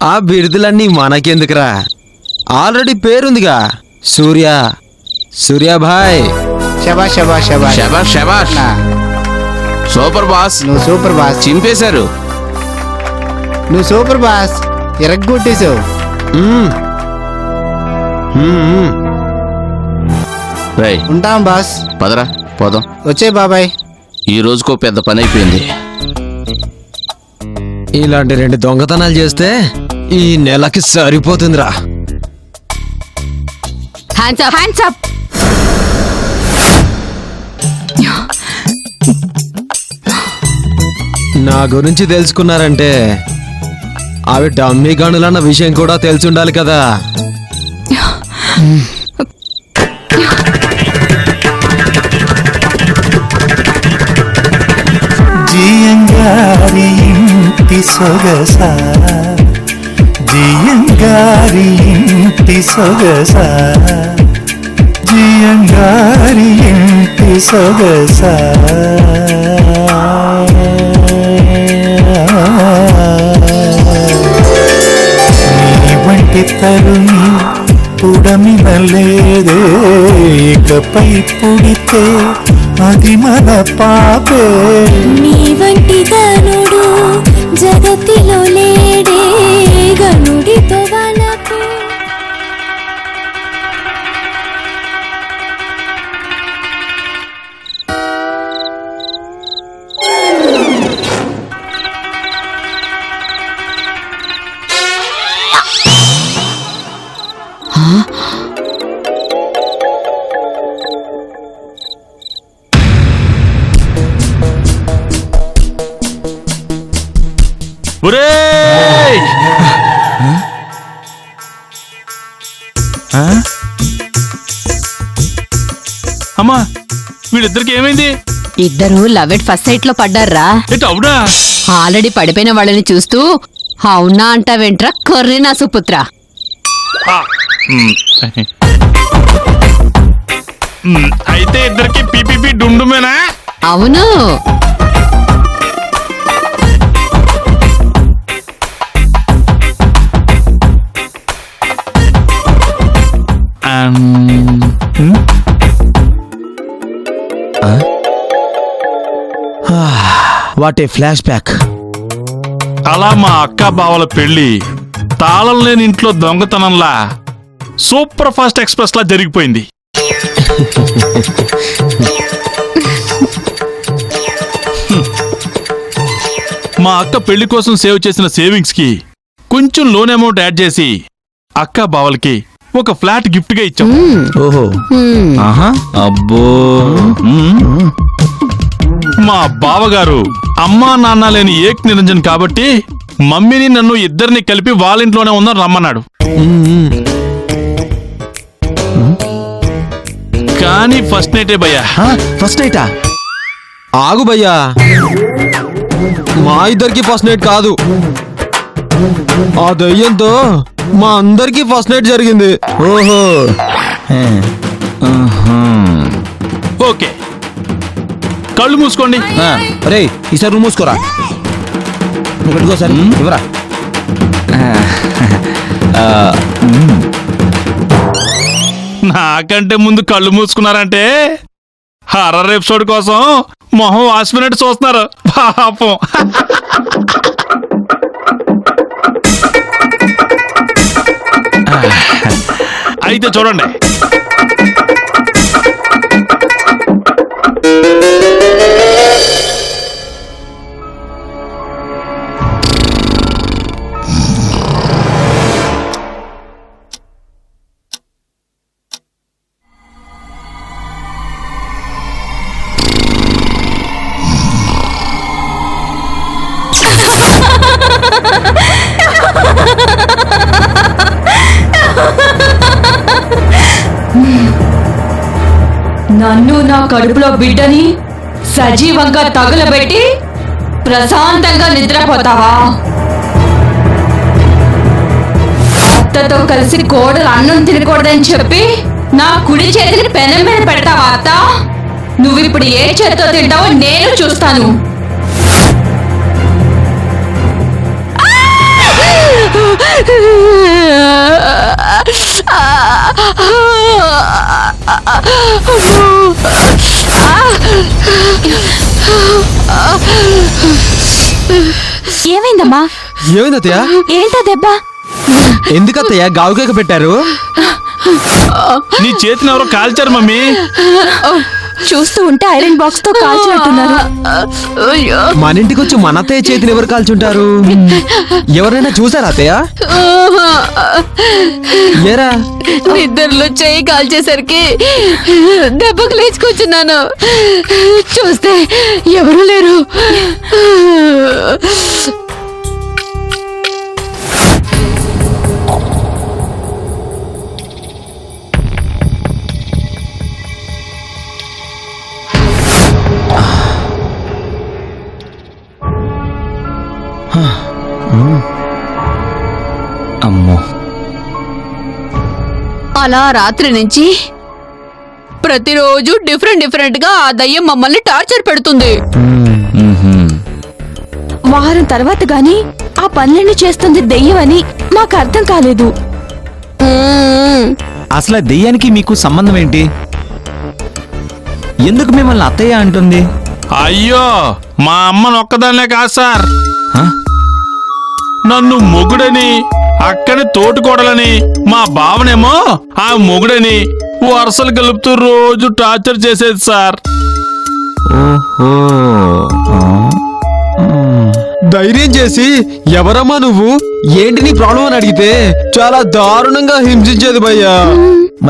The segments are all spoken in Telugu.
ఆ బిరుదులన్నీ మనకెందుకురా, ఆల్రెడీ పేరుందిగా, సూర్యాభాయ్. శబాష్ శబాష్ శబాష్ శబాష్ శబాష్. Super boss. నువ్వు సూపర్ బాస్. చింపేశారు. నువ్వు సూపర్ బాస్, ఎరగొట్టేశావు. ఉంటాం బాస్. పదరా పోదాం. వచ్చే బాబాయ్. ఈ రోజుకో పెద్ద పని అయిపోయింది. ఇలాంటి 2 దొంగతనాలు చేస్తే ఈ నెలకి సరిపోతుందిరా. Hands up, hands up. నా గురించి తెలుసుకున్నారంటే అవి డమ్మీ గనులన్న విషయం కూడా తెలిసి కదా. జియంగారి ఇంటి సొగసా, జియంగారి ఇంటి సొగసా, జియంగారి ఇంటి సొగసా. నీ వంటి తరుణి పుడమిన లేదే, ఇకపై పుడితే అది మన పాపే. నీ వంటి గనుడు జగతిలో లేడే, గనుడితో వలకు. అమ్మా, వీళ్ళిద్దరికి ఏమైంది? ఇద్దరు లవ్ ఎట్ ఫస్ట్ సైట్ లో పడ్డారా? అవునా? ఆల్రెడీ పడిపోయిన వాళ్ళని చూస్తూ అవునా అంటావేంట్రా కొర్రి నా సుపుత్ర. అయితే ఇద్దరికి పీపీపీ డుండుమేనా? అవును. What a flash back. అలా మా అక్క బావల పెళ్లి తాళం లేని ఇంట్లో దొంగతనంలా సూపర్ ఫాస్ట్ ఎక్స్ప్రెస్ లా జరిగిపోయింది. మా అక్క పెళ్లి కోసం సేవ్ చేసిన సేవింగ్స్ కి కొంచెం లోన్ అమౌంట్ యాడ్ చేసి అక్క బావలకి ఒక ఫ్లాట్ గిఫ్ట్ గా ఇచ్చాం. ఓహో, అబ్బో. మా బావగారు అమ్మా నాన్న లేని ఏక్ నిరంజన్ కాబట్టి మమ్మీని నన్ను ఇద్దరిని కలిపి వాళ్ళ ఇంట్లోనే ఉందని రమ్మన్నాడు. కానీ ఫస్ట్ నైటే భయ్యా. ఫస్ట్ నైటా? ఆగు భయ్యా, మా ఇద్దరికి ఫస్ట్ నైట్ కాదు, ఆ దయ్యంతో మా అందరికి ఫస్ట్ నైట్ జరిగింది. ఓహో. ఓకే, కళ్ళు మూసుకోండి. రే ఈసారి నువ్వు మూసుకోరా. నువ్వు పెట్టుకో సార్, ఇవ్వరా. నాకంటే ముందు కళ్ళు మూసుకున్నారంటే హర్రర్ ఎపిసోడ్ కోసం మొహం వాసిపోయినట్టు చూస్తున్నారు పాపం. అయితే చూడండి, నన్ను నా కడుపులో బిడ్డని సజీవంగా తగులబెట్టి ప్రశాంతంగా నిద్రపోతావా? అత్తతో కలిసి కోడలు అన్నం తినకూడదని చెప్పి నా కుడి చేతిని పెనం మీద పెడతావా అత్త? నువ్విప్పుడు ఏ చేతితో తింటావో నేను చూస్తాను. ఏమైందమ్మా? ఏమైంది అత్తయ్య? ఏంటా దెబ్బ? ఎందుకు అత్తయ్య గావు కేక పెట్టారు? నీ చేతిని ఎవరో కాల్చారు మమ్మీ. చూస్తూ ఉంటే ఐరన్ బాక్స్ తో కాల్చినట్టున్నారు. మన ఇంటికి వచ్చి మన అత్తయ్య చేతిని ఎవరు కాల్చుంటారు? ఎవరైనా చూసారా అత్తయ్య? ఏరా నిద్రలో చెయ్యి కాల్చేసరికి దెబ్బకు లేచుకొచ్చున్నాను. చూస్తే ఎవరు లేరు. అమ్మో, అలా రాత్రి నుంచి ప్రతిరోజు డిఫరెంట్ గా ఆ దయ్యం మమ్మల్ని టార్చర్ పెడుతుంది. వారం తర్వాత గాని ఆ పనులన్నీ చేస్తుంది దెయ్యమని మాకు అర్థం కాలేదు. అసలు ఆ దెయ్యానికి మీకు సంబంధం ఏంటి? ఎందుకు మిమ్మల్ని అత్తయ్య అంటుంది? అయ్యో, మా అమ్మను ఒక్కదాన్నే కాదు సార్, హ? నన్ను మొగుడని, అక్కని తోటికోడలని, మా బావనేమో ఆ మొగుడని వరుసలు కలుపుతూ రోజు టార్చర్ చేసేది సార్. ఓహో, ధైర్యం చేసి ఎవరమ్మా నువ్వు, ఏంటి నీ ప్రాబ్లం అని అడిగితే చాలా దారుణంగా హింసించేది భయ్యా.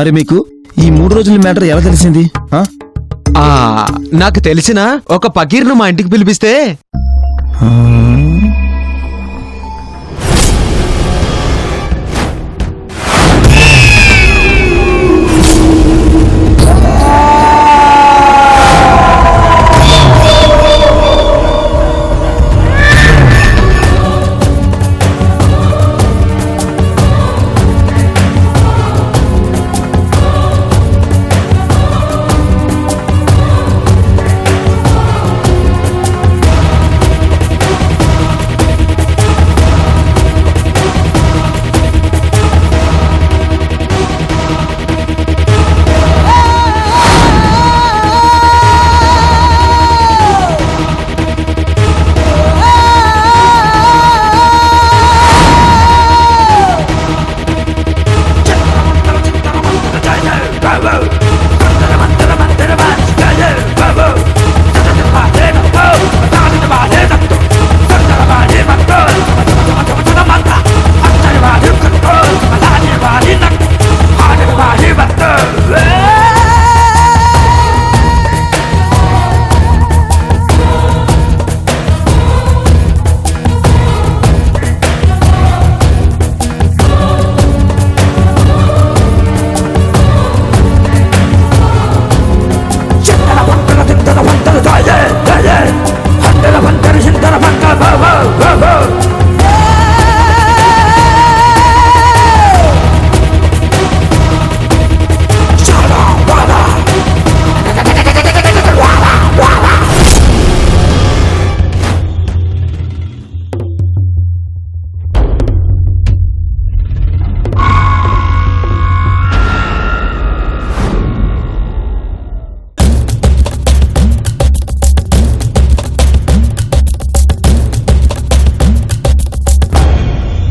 మరి మీకు ఈ 3 రోజుల మ్యాటర్ ఎలా తెలిసింది? ఆ నాకు తెలిసిన ఒక పకీర్ను మా ఇంటికి పిలిపిస్తే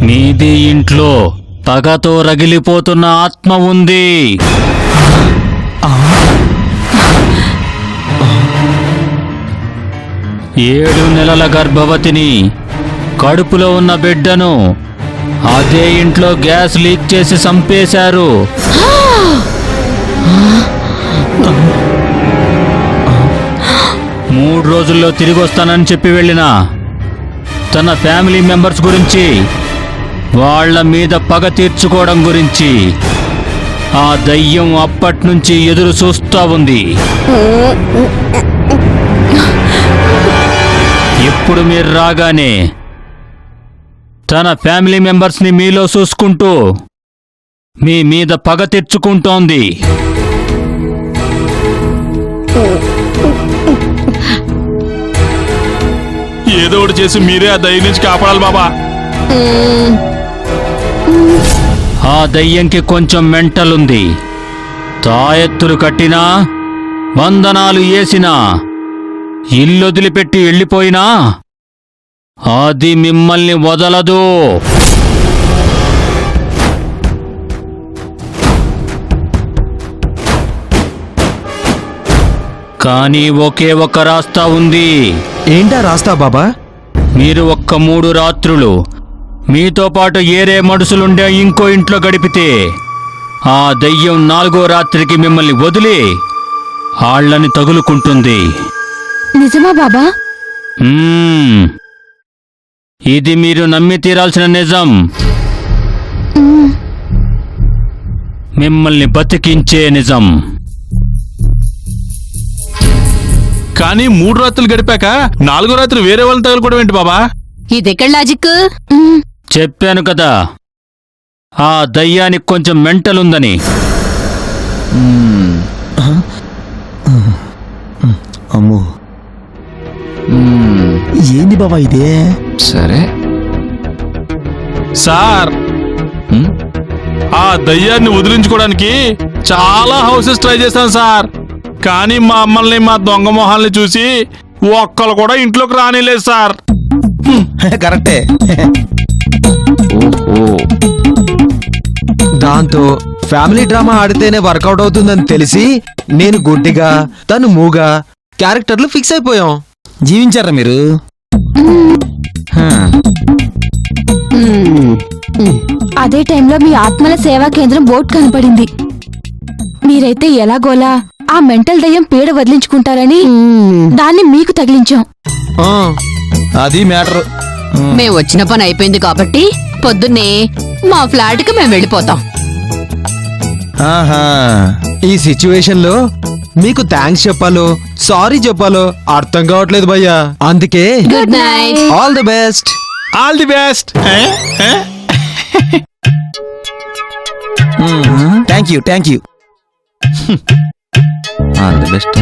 మీది ఇంట్లో పగతో రగిలిపోతున్న ఆత్మ ఉంది. 7 నెలల గర్భవతిని, కడుపులో ఉన్న బిడ్డను అదే ఇంట్లో గ్యాస్ లీక్ చేసి చంపేశారు. మూడు రోజుల్లో తిరిగి వస్తానని చెప్పి వెళ్ళిన తన ఫ్యామిలీ మెంబర్స్ గురించి, వాళ్ళ మీద పగ తీర్చుకోవడం గురించి ఆ దయ్యం అప్పట్నుంచి ఎదురు చూస్తా ఉంది. ఇప్పుడు మీరు రాగానే తన ఫ్యామిలీ మెంబర్స్ని మీలో చూసుకుంటూ మీ మీద పగ తెచ్చుకుంటోంది. ఏదో ఒకటి చేసి మీరే ఆ దయ్యం నుంచి కాపాడాలి బాబా. ఆ దయ్యంకి కొంచెం మెంటలుంది. తాయెత్తులు కట్టినా, వందనాలు వేసినా, ఇల్లొదిలిపెట్టి వెళ్ళిపోయినా అది మిమ్మల్ని వదలదు. కానీ ఒకే ఒక రాస్తా ఉంది. ఏంటా రాస్తా బాబా? మీరు ఒక్క 3 రాత్రులు మీతో పాటు ఏరే మనుషులుండే ఇంకో ఇంట్లో గడిపితే ఆ దయ్యం 4వ రాత్రికి మిమ్మల్ని వదిలి ఆళ్ళని తగులుకుంటుంది. నిజమా బాబా? ఇది మీరు నమ్మి తీరాల్సిన నిజం. మిమ్మల్ని బతికించే నిజం. కానీ 3 రాత్రులు గడిపాక 4వ రాత్రి వేరే వాళ్ళని తగులుకోవడం ఏంటి బాబా? ఇదెక్కడ లాజిక్? చెప్పాను కదా, ఆ దయ్యానికి కొంచెం మెంటలుందని. అమ్మో, ఏంది బాబా ఇదే? సరే సార్, ఆ దయ్యాన్ని వదిలించుకోవడానికి చాలా హౌసెస్ ట్రై చేశాను సార్. కానీ మా అమ్మల్ని, మా దొంగ మొహాల్ని చూసి ఒక్కరు కూడా ఇంట్లోకి రానిలేదు సార్. కరెక్టే. దాంతో ఫ్యామిలీ డ్రామా ఆడితేనే వర్కౌట్ అవుతుందని తెలిసి నేను గుడ్డిగా, తను మూగా క్యారెక్టర్లు ఫిక్స్ అయిపోయాం. జీవించారా మీరు? అదే టైంలో మీ ఆత్మల సేవా కేంద్రం బోర్డు కనపడింది. మీరైతే ఎలాగోలా ఆ మెంటల్ దయ్యం పీడ వదిలించుకుంటారని దాన్ని మీకు తగిలించాం. అది మ్యాటర్. మేము వచ్చిన పని అయిపోయింది కాబట్టి పొద్దున్నే మా ఫ్లాట్ కి మేము వెళ్ళిపోతాం. ఆహా, ఈ సిచ్యువేషన్ లో మీకు థ్యాంక్స్ చెప్పాలో సారీ చెప్పాలో అర్థం కావట్లేదు భయ్యా. అందుకే good night. All the best. All the best. Thank you, thank you. All the best.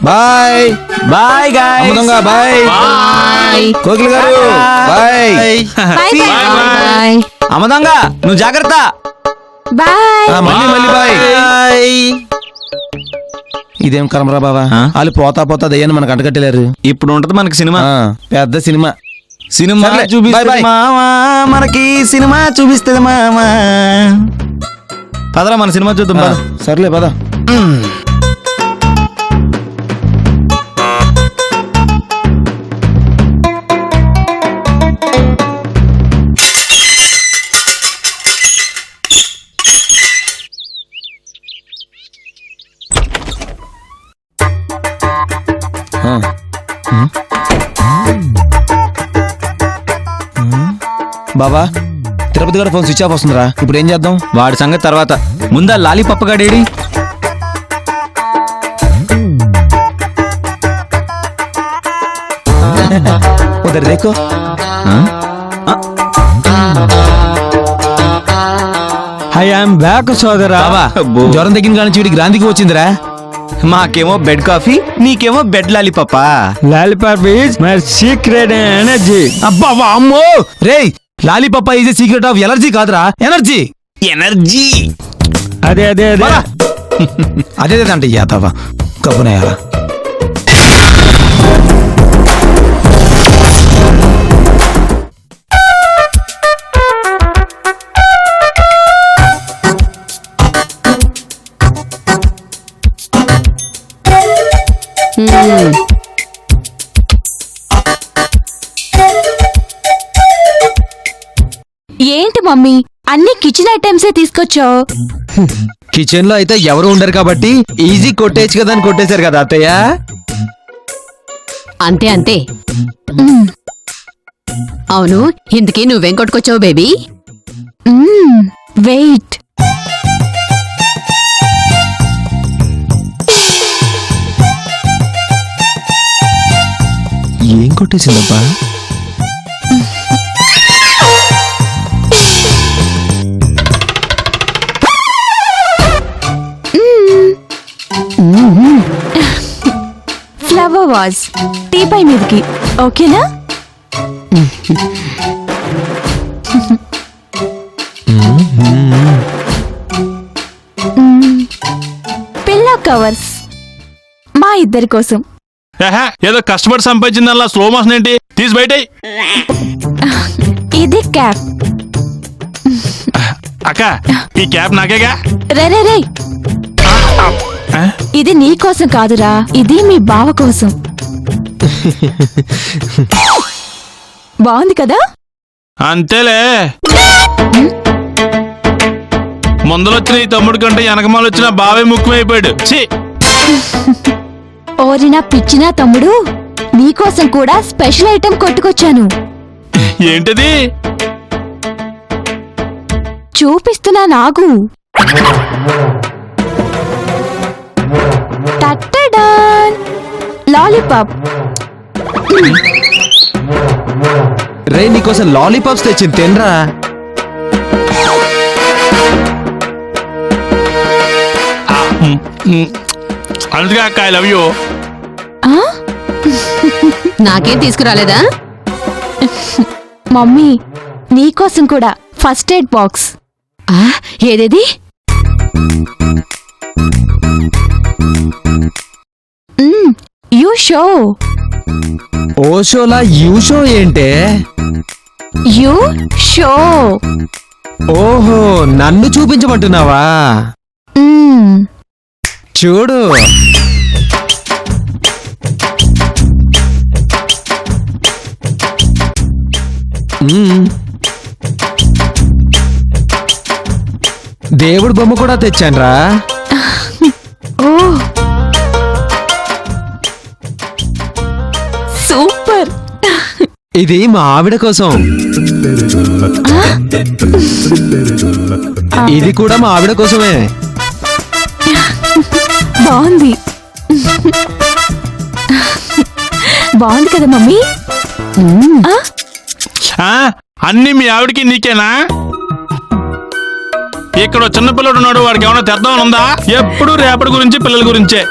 Bye bye guys. అమ్మదొంగ bye. Bye. Kokila garu bye. Bye. Ammadonga నువ్వు జాగ్రత్త. బాయ్. మళ్ళీ మళ్ళీ బాయ్. ఇదేం కర్మరా బావా, వాళ్ళు పోతా పోతా దయ్యాన్ని మనకు అంటగట్టలేరు. ఇప్పుడు ఉంటది మనకి సినిమా. పెద్ద సినిమా. సినిమా సర్లే, చూపిస్తుంది bye bye. మామా, మనకి సినిమా చూపిస్తుంది మామా. పదరా మన సినిమా చూద్దాం పద. సర్లే పద. బాబా, తిరుపతి గారి ఫోన్ స్విచ్ ఆఫ్ వస్తుందిరా. ఇప్పుడు ఏం చేద్దాం? వాడి సంగతి తర్వాత. ముందా లాలీపప్ప గాడేడి? ఉదర్ దేకో. ఐ యామ్ బ్యాక్ సోదరా. బాబా, జ్వరం తగ్గిన కానీ వీడికి గ్రాంధికి వచ్చిందిరా. మాకేమో బెడ్ కాఫీ, నీకేమో బెడ్ లాలీపప్ప. Lollipop is my secret energy. అబ్బా అమ్మో రేయ్, లాలీపప్ప is a secret of allergy కాదురా, ఎనర్జీ. ఎనర్జీ. అదే అదే అదే అదే అంటే యాదవా కబునయాలా. ఏంటి మమ్మీ అన్ని కిచెన్ ఐటమ్సే తీసుకొచ్చావు? కిచెన్ లో అయితే ఎవరు ఉండరు కాబట్టి ఈజీ కొట్టేచ్చు కదా అని కొట్టేశారు కదా అత్తయ్య. అంతే అంతే. అవును, ఇందుకే నువ్వేం కొట్టుకొచ్చావు బేబీ? వెయిట్. ఏం కొట్టేసిందబ్బా? ఫ్లవర్ వాజ్ టీపై మీదకి ఓకేనా? పిల్లో కవర్స్ మా ఇద్దరి కోసం. ఏదో కష్టపడి సంపాదించిందల్లా స్లో మోషన్ ఏంటి? తీసి బయట ఇది క్యాప్. అక్క ఈ క్యాప్ నాకేగా. రే రే రే, ఇది నీ కోసం కాదురా, ఇది మీ బావ కోసం. బాగుంది కదా? అంతేలే. ముందలొచ్చిన ఈ తమ్ముడు కంటే వెనకమాలు వచ్చిన బావే ముఖ్యమైపోయాడు. ఓరినా పిచ్చినా తమ్ముడు, నీకోసం కూడా స్పెషల్ ఐటెం కొట్టుకొచ్చాను. ఏంటది? చూపిస్తున్నా నాగు. టట్టడాన్, లాలీపాప్. రే నీకోసం లాలీపాప్స్ తెచ్చింది, తినరా. అందుకే అక్క ఐ లవ్ యూ. నాకేం తీసుకురాలేదా? మమ్మీ నీకోసం కూడా ఫస్ట్ ఎయిడ్ బాక్స్. ఏదేది? You show. ఓషోలా యూషో ఏంటే? You show. ఓహో, నన్ను చూపించమంటున్నావా? చూడు. దేవుడి బొమ్మ కూడా తెచ్చాన్రా. ఓ సూపర్. ఇది మా ఆవిడ కోసం. ఇది కూడా మా ఆవిడ కోసమే. బాగుంది. బాగుంది కదా మమ్మీ? అన్ని మీ ఆవిడకి నీకేనా? ఇక్కడ చిన్నపిల్లడు ఉన్నాడు, వాడికి ఏమైనా తెద్దామని ఉందా? ఎప్పుడు రేపటి గురించి పిల్లల గురించే.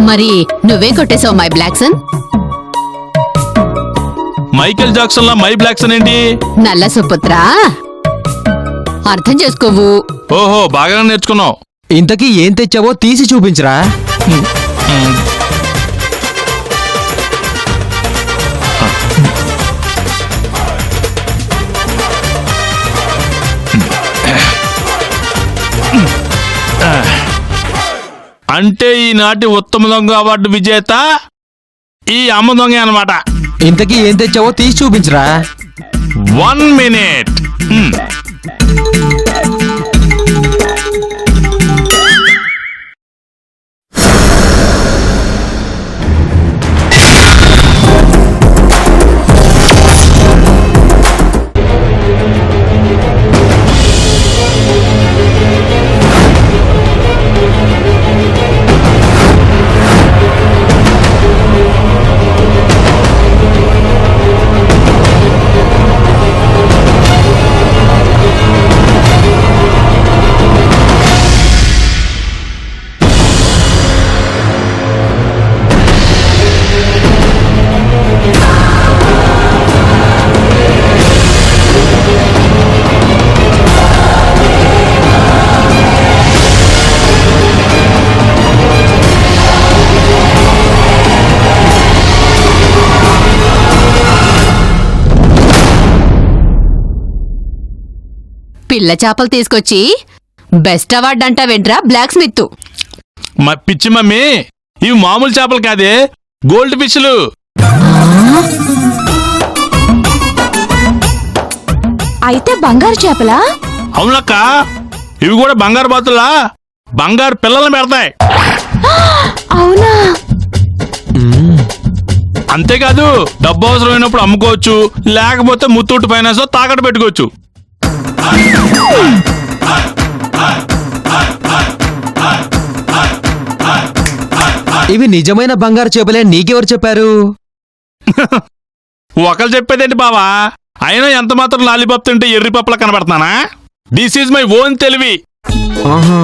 మరి నువ్వే కొట్టేశావు మై బ్లాక్సన్. మైకేల్ జాక్సన్ లా మై బ్లాక్సన్ ఏంటి? నల్ల సుపుత్ర, అర్థం చేసుకోవు. ఓహో, బాగా నేర్చుకున్నావు. ఇంతకీ ఏం తెచ్చావో తీసి చూపించరా. అంటే ఈనాటి ఉత్తమ దొంగ అవార్డు విజేత ఈ అమ్మ దొంగ అన్నమాట. ఇంతకీ ఏం తెచ్చావో తీసి చూపించరా. 1 minute. పిల్ల చేపలు తీసుకొచ్చి బెస్ట్ అవార్డు అంటా వెంట్రా బ్లాక్ స్మిత్. పిచ్చి మమ్మీ, ఇవి మామూలు చేపలు కాదే, గోల్డ్ ఫిష్లు. అయితే బంగారు చేపలా? అవునక్క, ఇవి కూడా బంగారు బాతులా బంగారు పిల్లల్ని పెడతాయి. అవునా? అంతేకాదు, డబ్బు అవసరమైనప్పుడు అమ్ముకోవచ్చు, లేకపోతే ముత్తూట్ ఫైనాన్స్ తాకట్టు పెట్టుకోవచ్చు. ఇవి నిజమైన బంగారు చేపలే నీకెవరు చెప్పారు? ఒకళ్ళు చెప్పేదేంటి బావా? అయినా ఎంత మాత్రం లాలీపాప్ తింటే ఎర్రి పప్పులా కనబడుతున్నానా? దిస్ ఈజ్ మై ఓన్ తెలివి. ఆహా.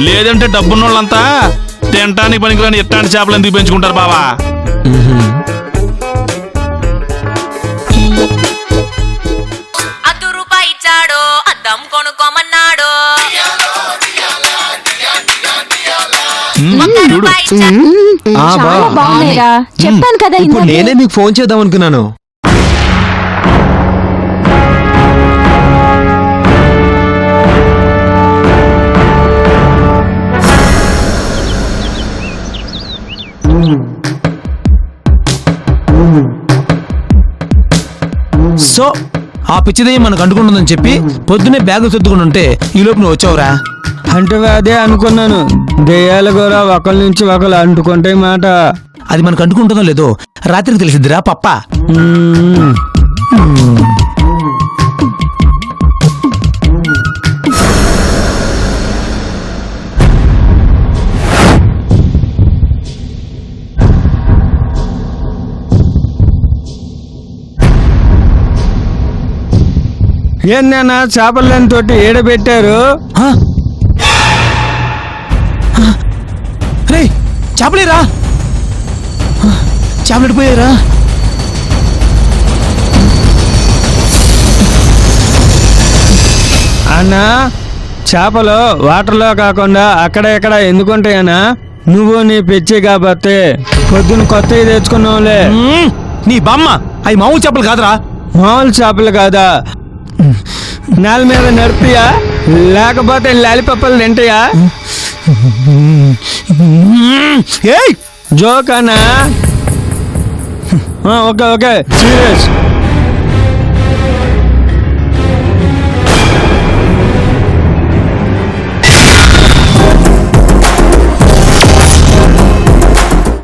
లేదంటే డబ్బున్నోళ్ళంతా తినటానికి పనికిరాని ఎట్టాంటి చేపలు ఎందుకు పెంచుకుంటారు బావా? రూపాయి ఇచ్చాడు, అద్దం కొనుక్కోమన్నాడు. చాలా బాగున్నాయిరా, చెప్పాను కదా ఇప్పుడు ఇందాకే. నేనే మీకు ఫోన్ చేద్దాం అనుకున్నాను. సో ఆ పిచ్చిదయ్యం మనకు అంటుకుంటుందని చెప్పి పొద్దునే బ్యాగు సర్దుకుని ఉంటే ఈ లోపు నువ్వు వచ్చావురా. అంటే అదే అనుకున్నాను, దెయ్యాలు కూడా ఒకరి నుంచి ఒకరు అంటుకుంటే మాట. అది మనకు అంటుకుంటుందో లేదో రాత్రికి తెలిసిద్దిరా పప్ప. ఏందన్నా చేపలని తోటి ఏడబెట్టారు? రే చేపలేరా, చేపలెడిపోయారా? అన్నా చేపలు వాటర్లో కాకుండా అక్కడ ఇక్కడ ఎందుకుంటాయన్నా? నువ్వు నీ పిచ్చి కాబట్టి పొద్దున కొత్తవి తెచ్చుకున్నావులే. నీ బామ్మ అవి మామూలు చేపలు కాదురా. మామూలు చేపలు కాదా? నేల మీద నడిపియా లేకపోతే లాలిపప్పలు తింటాయా? జోకనా? Okay okay serious.